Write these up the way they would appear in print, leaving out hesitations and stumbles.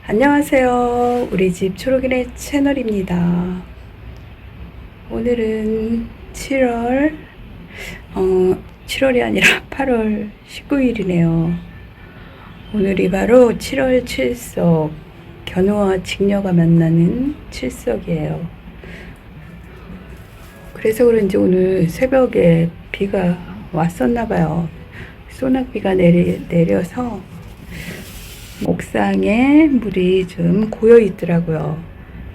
안녕하세요. 우리 집 초록이네 채널입니다. 오늘은 7월이 아니라 8월 19일이네요. 오늘이 바로 7월 칠석, 견우와 직녀가 만나는 칠석이에요. 그래서 그런지 오늘 새벽에 비가 왔었나봐요. 소낙비가 내려서 옥상에 물이 좀 고여 있더라고요.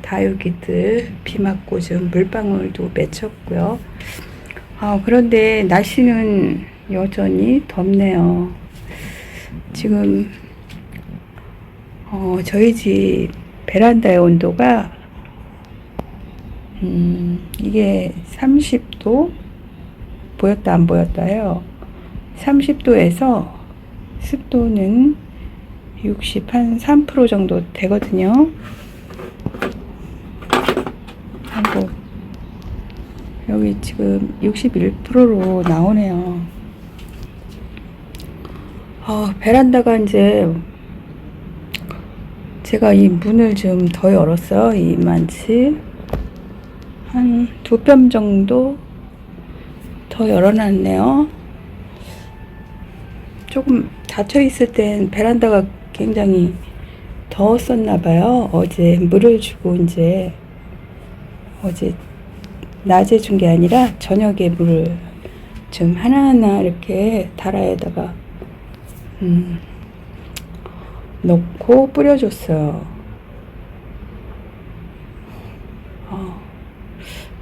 다육이들 비 맞고 좀 물방울도 맺혔고요. 그런데 날씨는 여전히 덥네요. 지금 저희 집 베란다의 온도가 이게 30도 보였다 안 보였다요. 30도에서 습도는 63% 정도 되거든요. 하고 여기 지금 61%로 나오네요. 베란다가 이제 제가 이 문을 좀 더 열었어요. 이만치 한 2뼘 정도 더 열어놨네요. 조금 닫혀 있을 땐 베란다가 굉장히 더웠었나봐요. 어제 물을 주고 이제 어제 낮에 준 게 아니라 저녁에 물을 좀 하나하나 이렇게 다라에다가 넣고 뿌려줬어요.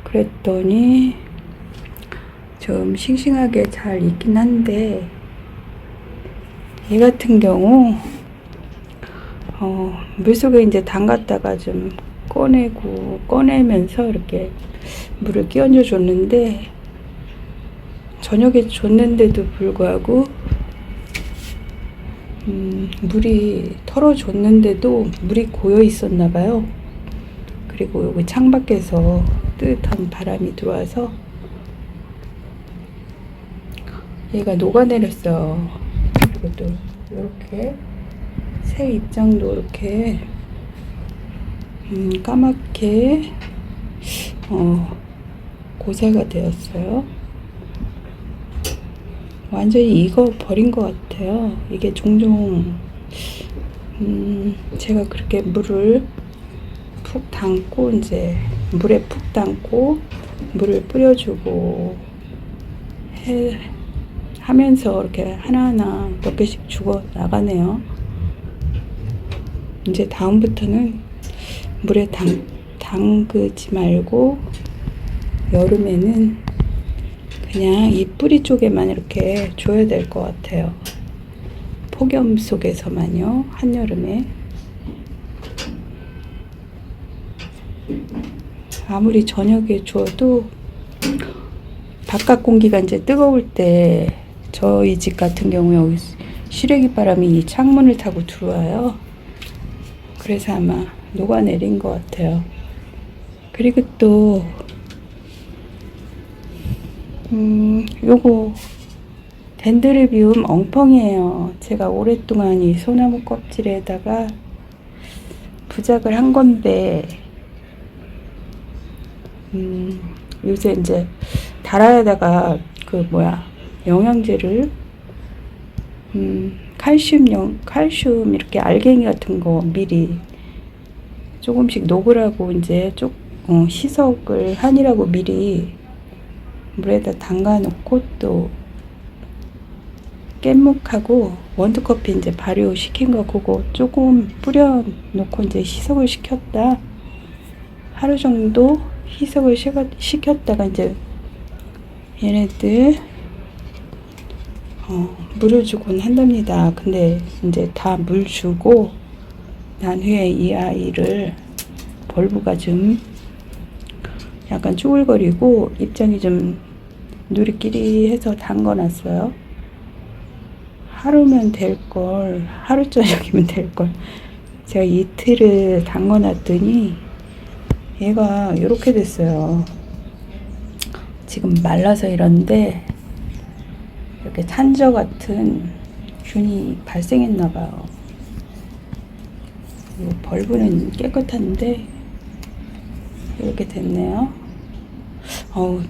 그랬더니 좀 싱싱하게 잘 있긴 한데 이 같은 경우 물속에 이제 담갔다가 좀 꺼내면서 이렇게 물을 끼얹어 줬는데 저녁에 줬는데도 불구하고 물이 털어줬는데도 물이 고여 있었나 봐요. 그리고 여기 창밖에서 뜨뜻한 바람이 들어와서 얘가 녹아내렸어요. 그리고 또 이렇게 새 입장도 이렇게 까맣게 고사가 되었어요. 완전히 익어 버린 것 같아요. 이게 종종 제가 그렇게 물을 푹 담고 이제 물에 푹 담고 물을 뿌려주고 하면서 이렇게 하나하나 몇 개씩 죽어 나가네요. 이제 다음부터는 물에 담그지 말고 여름에는 그냥 이 뿌리 쪽에만 이렇게 줘야 될 것 같아요. 폭염 속에서만요. 한여름에 아무리 저녁에 줘도 바깥 공기가 이제 뜨거울 때 저희 집 같은 경우에 여기 시래기 바람이 이 창문을 타고 들어와요. 그래서 아마 녹아내린 것 같아요. 그리고 또 요거 덴드르비움 엉펑이에요. 제가 오랫동안 이 소나무 껍질에다가 부작을 한 건데 요새 이제 다라에다가 영양제를 칼슘 이렇게 알갱이 같은 거 미리 조금씩 녹으라고 이제 희석을 하니라고 미리 물에다 담가 놓고 또 깻묵하고 원두커피 이제 발효시킨 거 그거 조금 뿌려 놓고 이제 희석을 시켰다. 하루 정도 희석을 시켰다가 이제 얘네들 물을 주곤 한답니다. 근데 이제 다 물 주고 난 후에 이 아이를 벌브가 좀 약간 쭈글거리고 입장이 좀 누리끼리 해서 담궈놨어요. 하루면 될걸, 하루 저녁이면 될걸. 제가 이틀을 담궈놨더니 얘가 이렇게 됐어요. 지금 말라서 이런데 이렇게 산저 같은 균이 발생했나봐요. 이 벌브는 깨끗한데 이렇게 됐네요.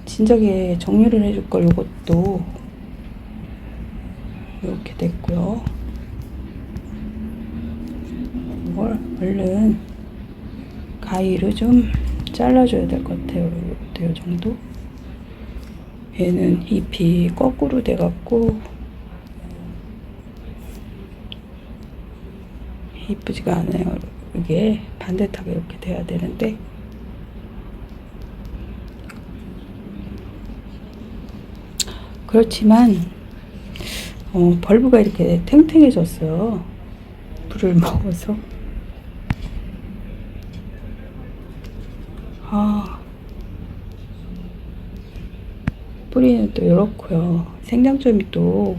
진작에 정리를 해줄 걸. 이것도 이렇게 됐고요. 이걸 얼른 가위로 좀 잘라줘야 될 것 같아요. 이 정도. 얘는 잎이 거꾸로 돼갖고 이쁘지가 않아요. 이게 반듯하게 이렇게 돼야 되는데 그렇지만 벌브가 이렇게 탱탱해졌어요. 물을 먹어서. 뿌리는 또 이렇고요. 생장점이 또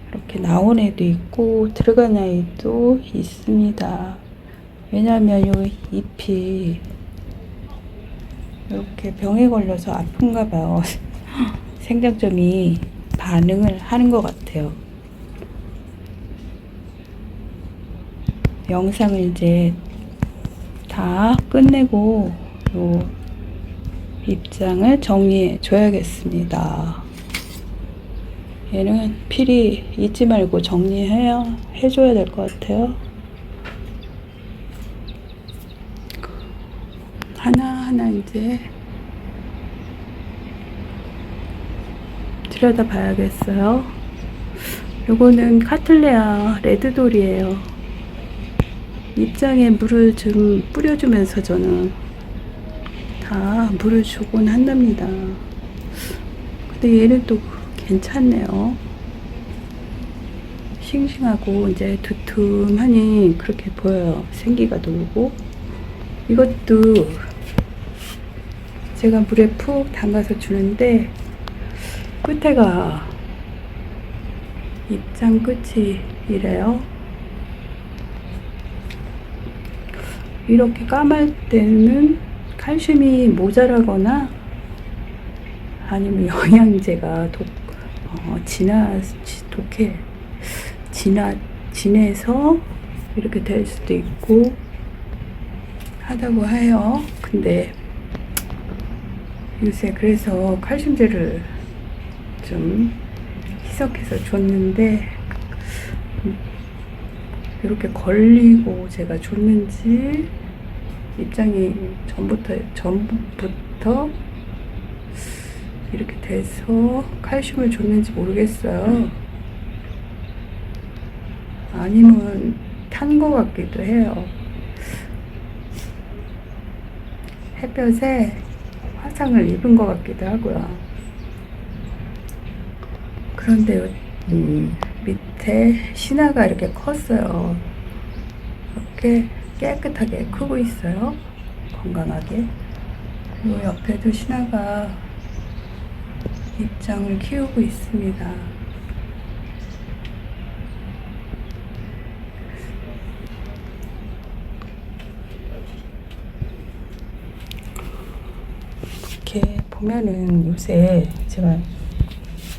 이렇게 나온 애도 있고 들어간 아이도 있습니다. 왜냐하면 이 잎이 이렇게 병에 걸려서 아픈가 봐요. 생장점이 반응을 하는 것 같아요. 영상을 이제 다 끝내고 요 입장을 정리해 줘야겠습니다. 얘는 필히 잊지 말고 해줘야 될 것 같아요. 하나하나 이제 들여다 봐야겠어요. 요거는 카틀레아 레드돌이에요. 입장에 물을 좀 뿌려주면서 저는 다 물을 주곤 한답니다. 근데 얘는 또 괜찮네요. 싱싱하고 이제 두툼하니 그렇게 보여요. 생기가 돌고. 이것도 제가 물에 푹 담가서 주는데 끝에가 입장 끝이 이래요. 이렇게 까말 때는 칼슘이 모자라거나 아니면 영양제가 진해서 이렇게 될 수도 있고 하다고 해요. 근데 요새 그래서 칼슘제를 좀 희석해서 줬는데 이렇게 걸리고 제가 줬는지 입장이 전부터 이렇게 돼서 칼슘을 줬는지 모르겠어요. 아니면 탄 것 같기도 해요. 햇볕에 화상을 입은 것 같기도 하고요. 그런데 밑에 신화가 이렇게 컸어요. 이렇게 깨끗하게 크고 있어요. 건강하게. 그리고 옆에도 신화가 입장을 키우고 있습니다. 이렇게 보면은 요새 제가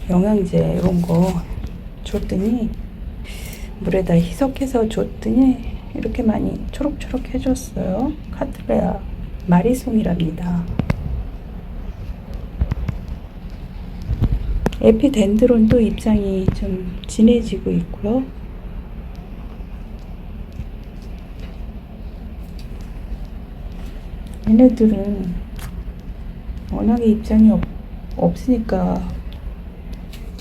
영양제 이런 거 줬더니 물에다 희석해서 줬더니 이렇게 많이 초록초록 해줬어요. 카틀레아 마리송이랍니다. 에피덴드론도 입장이 좀 진해지고 있고요. 얘네들은 워낙에 입장이 없으니까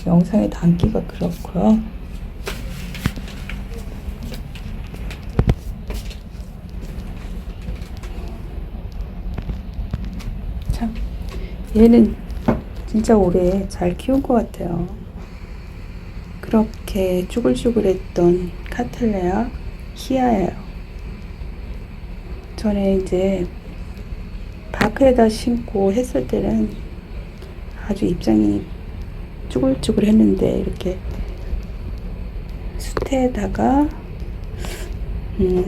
영상에 담기가 그렇고요. 참 얘는 진짜 오래 잘 키운 것 같아요. 그렇게 쭈글쭈글했던 카틀레아 히아예요. 전에 이제 바크에다 심고 했을 때는 아주 입장이 쭈글쭈글 했는데 이렇게 숯에다가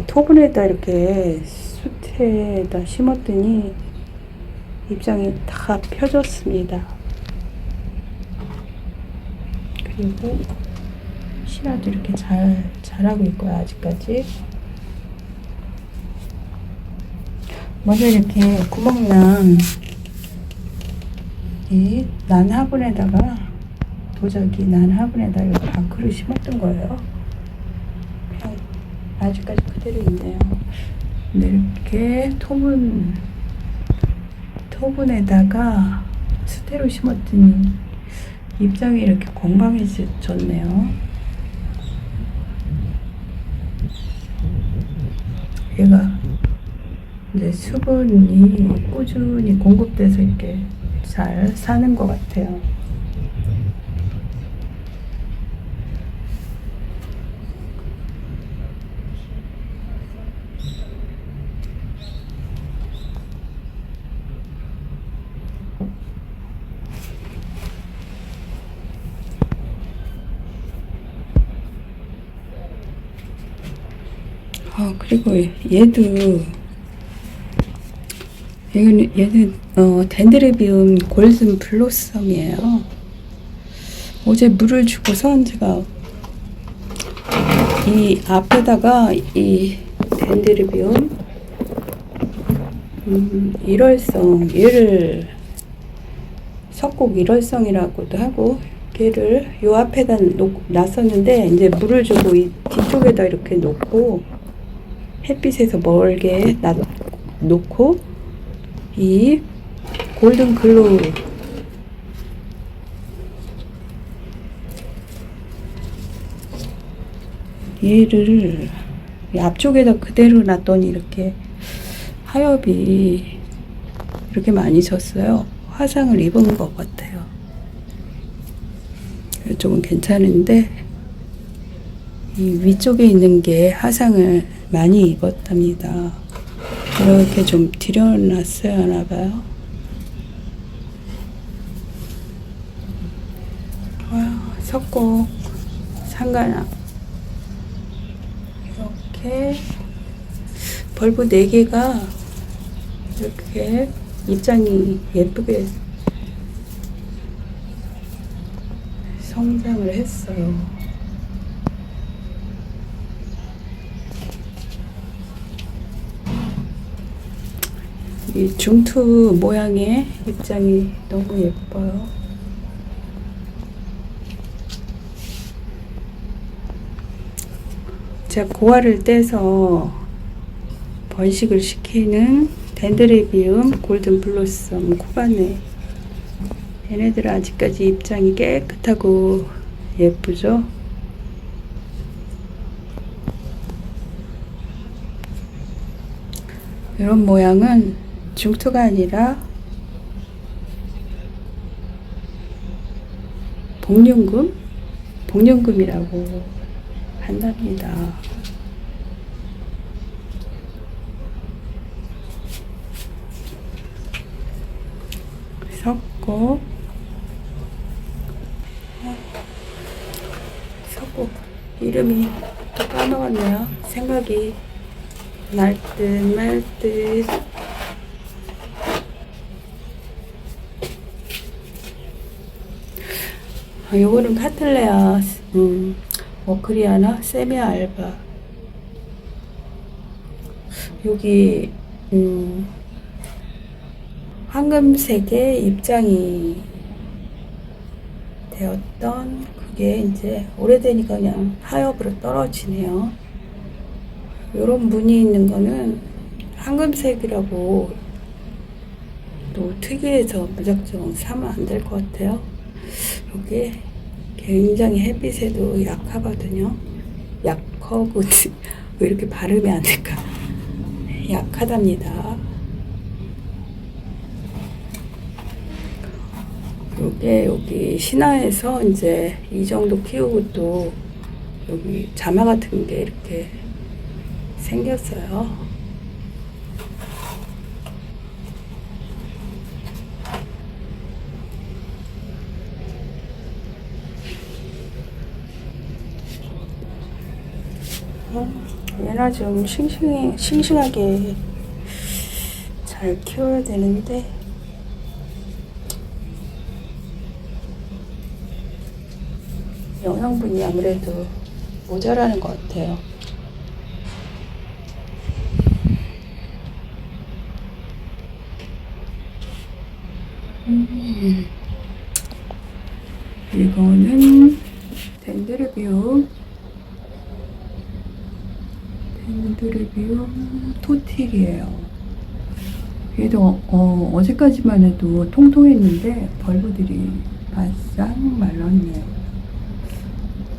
토분에다 이렇게 숯에다 심었더니 입장이 다 펴졌습니다. 그리고 혹시라도 이렇게 잘하고 있고요, 아직까지. 먼저 이렇게 구멍난 이 난 화분에다가 도자기 난 화분에다가 이렇게 방크를 심었던 거예요. 그냥 아직까지 그대로 있네요. 근데 이렇게 토분에다가 수태로 심었더니 입장이 이렇게 건강해졌네요. 얘가 이제 수분이 꾸준히 공급돼서 이렇게 잘 사는 것 같아요. 그리고 얘는 덴드레비움 골든 블로썸이에요. 어제 물을 주고선 제가 이 앞에다가 이 덴드레비움 일월성, 얘를 석곡 일월성이라고도 하고, 걔를 요 앞에다 놨었는데 이제 물을 주고 이 뒤쪽에다 이렇게 놓고 햇빛에서 멀게 놓고 이 골든 글로우 얘를 앞쪽에다 그대로 놨더니 이렇게 하엽이 이렇게 많이 졌어요. 화상을 입은 것 같아요. 이쪽은 괜찮은데 이 위쪽에 있는 게 화상을 많이 입었답니다. 이렇게 좀 들여놨어야 하나봐요. 석곡 상가나 이렇게 벌브 4개가 이렇게 입장이 예쁘게 성장을 했어요. 이 중투 모양의 입장이 너무 예뻐요. 제가 고화를 떼서 번식을 시키는 덴드레비움 골든 블로썸 코바네, 얘네들은 아직까지 입장이 깨끗하고 예쁘죠. 이런 모양은 중투가 아니라 복륜금이라고 한답니다. 석곡 이름이 또 까먹었네요. 생각이 날 듯 말 듯. 요거는 카틀레아 워크리아나 세미아 알바. 여기 황금색의 입장이 되었던 그게 이제 오래되니까 그냥 하엽으로 떨어지네요. 요런 무늬 있는 거는 황금색이라고 또 특이해서 무작정 사면 안 될 것 같아요. 이게 굉장히 햇빛에도 약하거든요. 약하고 왜 이렇게 발음이 안 될까? 약하답니다. 요게 여기 신화에서 이제 이 정도 키우고 또 여기 자마 같은 게 이렇게 생겼어요. 얘나 좀 싱싱하게 잘 키워야 되는데 영양분이 아무래도 모자라는 것 같아요. 이거는 덴드르비움 토틱이에요. 얘도 어제까지만 해도 통통했는데 벌브들이 바싹 말랐네요.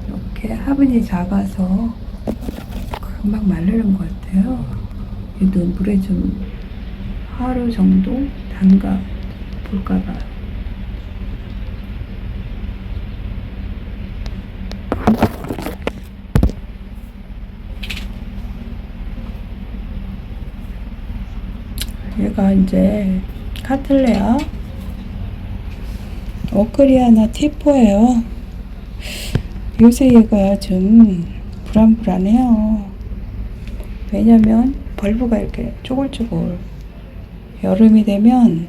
이렇게 화분이 작아서 금방 마르는 것 같아요. 얘도 물에 좀 하루 정도 담가 볼까봐. 얘가 이제 카틀레아 워크리아나 티포예요. 요새 얘가 좀 불안불안해요. 왜냐면 벌브가 이렇게 쪼글쪼글, 여름이 되면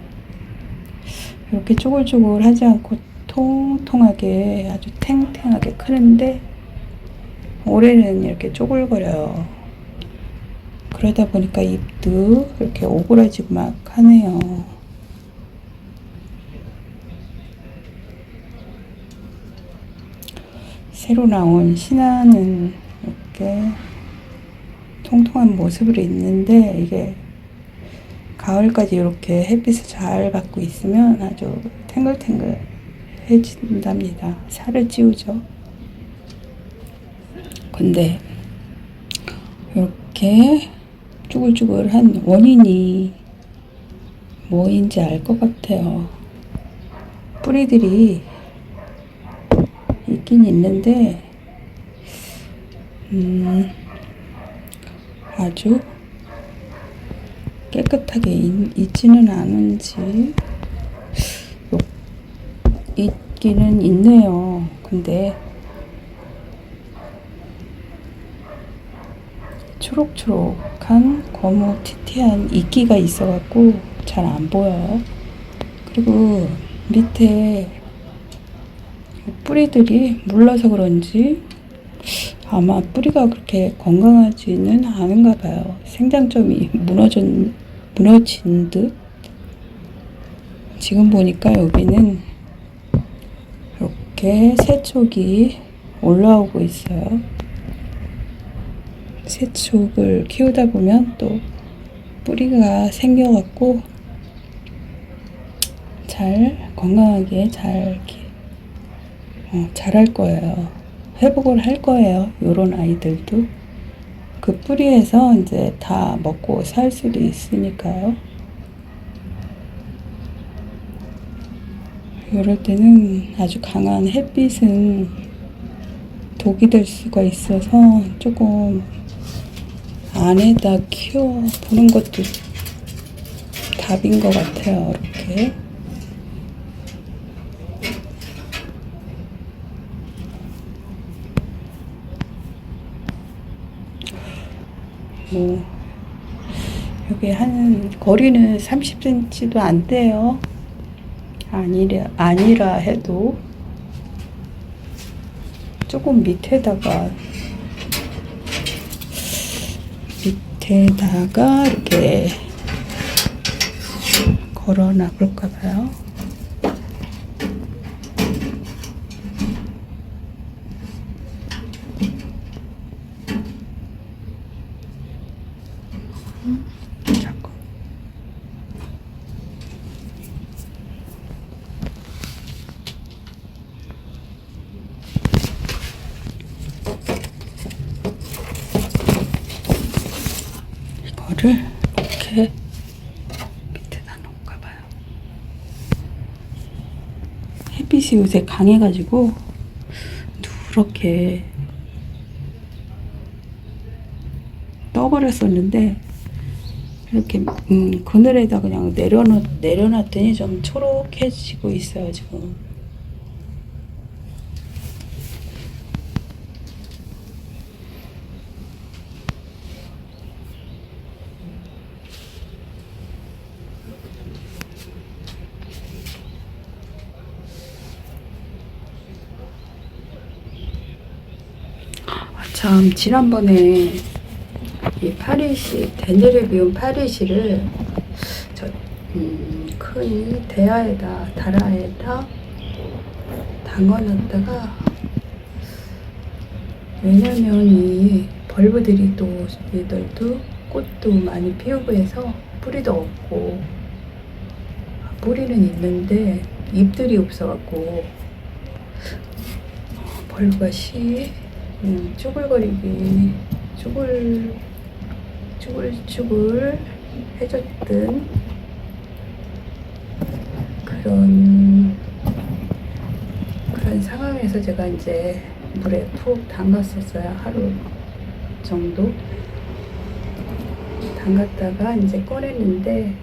이렇게 쪼글쪼글 하지 않고 통통하게 아주 탱탱하게 크는데 올해는 이렇게 쪼글거려요. 그러다 보니까 잎도 이렇게 오그라지고 막 하네요. 새로 나온 신화는 이렇게 통통한 모습으로 있는데 이게 가을까지 이렇게 햇빛을 잘 받고 있으면 아주 탱글탱글해진답니다. 살을 찌우죠. 근데 이렇게 쭈글쭈글한 원인이 뭐인지 알 것 같아요. 뿌리들이 있긴 있는데 아주 깨끗하게 있지는 않은지 있기는 있네요. 근데 초록초록한 거무튀튀한 이끼가 있어갖고 잘 안 보여요. 그리고 밑에 뿌리들이 물러서 그런지 아마 뿌리가 그렇게 건강하지는 않은가 봐요. 생장점이 무너진 듯. 지금 보니까 여기는 이렇게 새촉이 올라오고 있어요. 새촉을 키우다 보면 또 뿌리가 생겨갖고 잘 건강하게 잘 자랄 거예요. 회복을 할 거예요. 요런 아이들도 그 뿌리에서 이제 다 먹고 살 수도 있으니까요. 이럴 때는 아주 강한 햇빛은 독이 될 수가 있어서 조금 안에다 키워보는 것도 답인 것 같아요. 이렇게 여기 한 거리는 30cm도 안 돼요. 아니라 해도 조금 밑에다가 이렇게 걸어놔 볼까 봐요. 자꾸 이거를 이렇게 밑에다 놓을까 봐요. 햇빛이 요새 강해가지고 누렇게 떠버렸었는데 이렇게 그늘에다 그냥 내려놨더니 좀 초록해지고 있어요. 지금 참 지난번에 이 파리시 덴드레비움 파리시를 큰 대야에다 다라에다 담궈놨다가, 왜냐면 이 벌브들이 또 얘들도 꽃도 많이 피우고 해서 뿌리도 없고, 뿌리는 있는데 잎들이 없어갖고 벌브가 쭈글거리기 쭈글쭈글 해줬던 그런 상황에서 제가 이제 물에 푹 담갔었어요. 하루 정도 담갔다가 이제 꺼냈는데,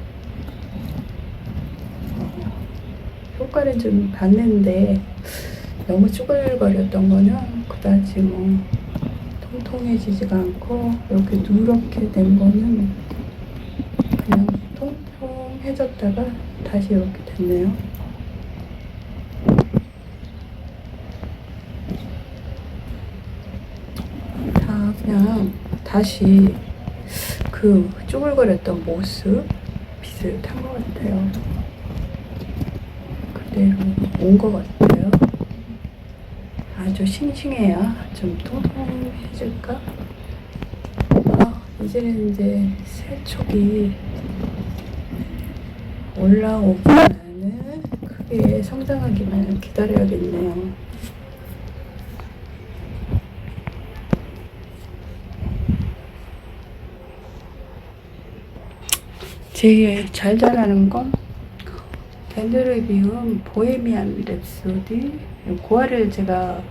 효과를 좀 봤는데 너무 쭈글거렸던 거는 그다지 뭐 통통해지지가 않고, 이렇게 누렇게 된 거는 그냥 통통해졌다가 다시 이렇게 됐네요. 다 그냥 다시 그 쭈글거렸던 모습 비슷한 것 같아요. 그대로 온 것 같아요. 아주 싱싱해야 좀 통통해질까? 이제는 이제 새촉이 올라오기만은, 크게 성장하기만 기다려야겠네요. 제일 잘 자라는 건 덴드레비움 보헤미안 랩소디, 고아를 제가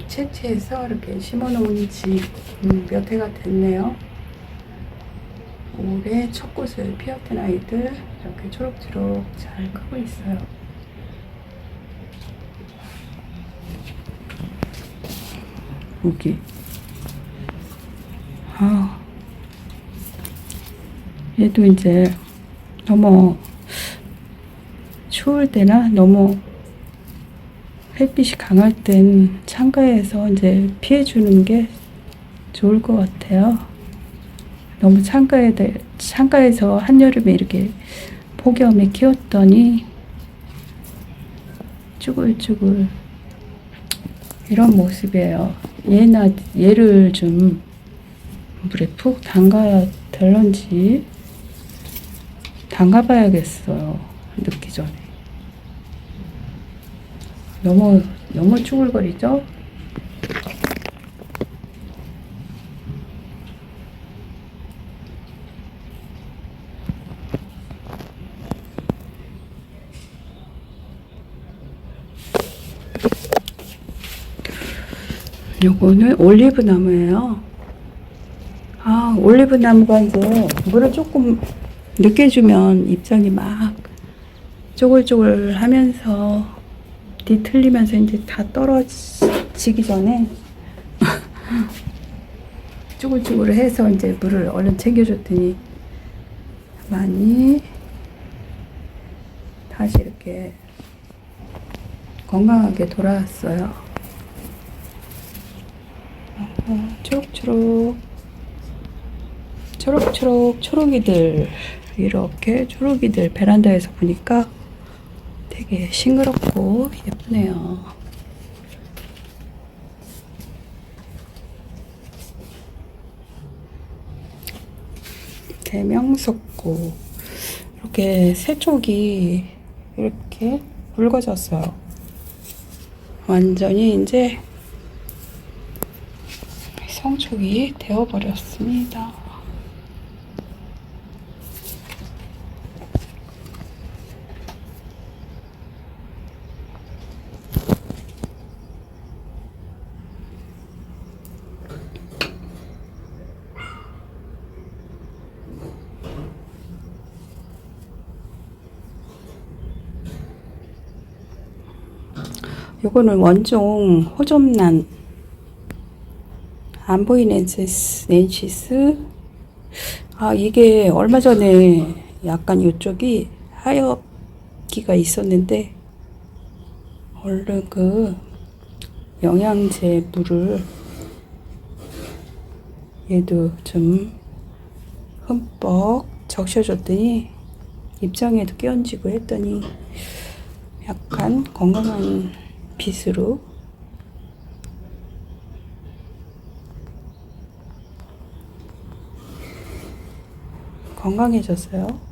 채취해서 이렇게 심어놓은 지 몇 해가 됐네요. 올해 첫 꽃을 피웠던 아이들 이렇게 초록초록 잘 크고 있어요. 여기 얘도 이제 너무 추울 때나 너무 햇빛이 강할 땐 창가에서 이제 피해주는 게 좋을 것 같아요. 너무 창가에서 한여름에 이렇게 폭염에 키웠더니 쭈글쭈글 이런 모습이에요. 얘를 좀 물에 푹 담가야 될런지 담가봐야겠어요. 늦기 전에. 너무 쭈글거리죠? 요거는 올리브 나무예요. 올리브 나무가 이제 물을 조금 늦게 주면 잎장이 막 쪼글쪼글 하면서 뒤틀리면서 이제 다 떨어지기 전에 쭈글쭈글 해서 이제 물을 얼른 챙겨줬더니 많이 다시 이렇게 건강하게 돌아왔어요. 초록이들, 이렇게 초록이들 베란다에서 보니까 되게 싱그럽고 예쁘네요. 대명석고, 이렇게 새촉이 이렇게 붉어졌어요. 완전히 이제 성촉이 되어버렸습니다. 요거는 원종 호접란 암보이넨시스. 이게 얼마 전에 약간 이쪽이 하얗기가 있었는데, 얼른 그 영양제 물을 얘도 좀 흠뻑 적셔줬더니 입장에도 끼얹고 했더니 약간 건강한 빛으로 건강해졌어요.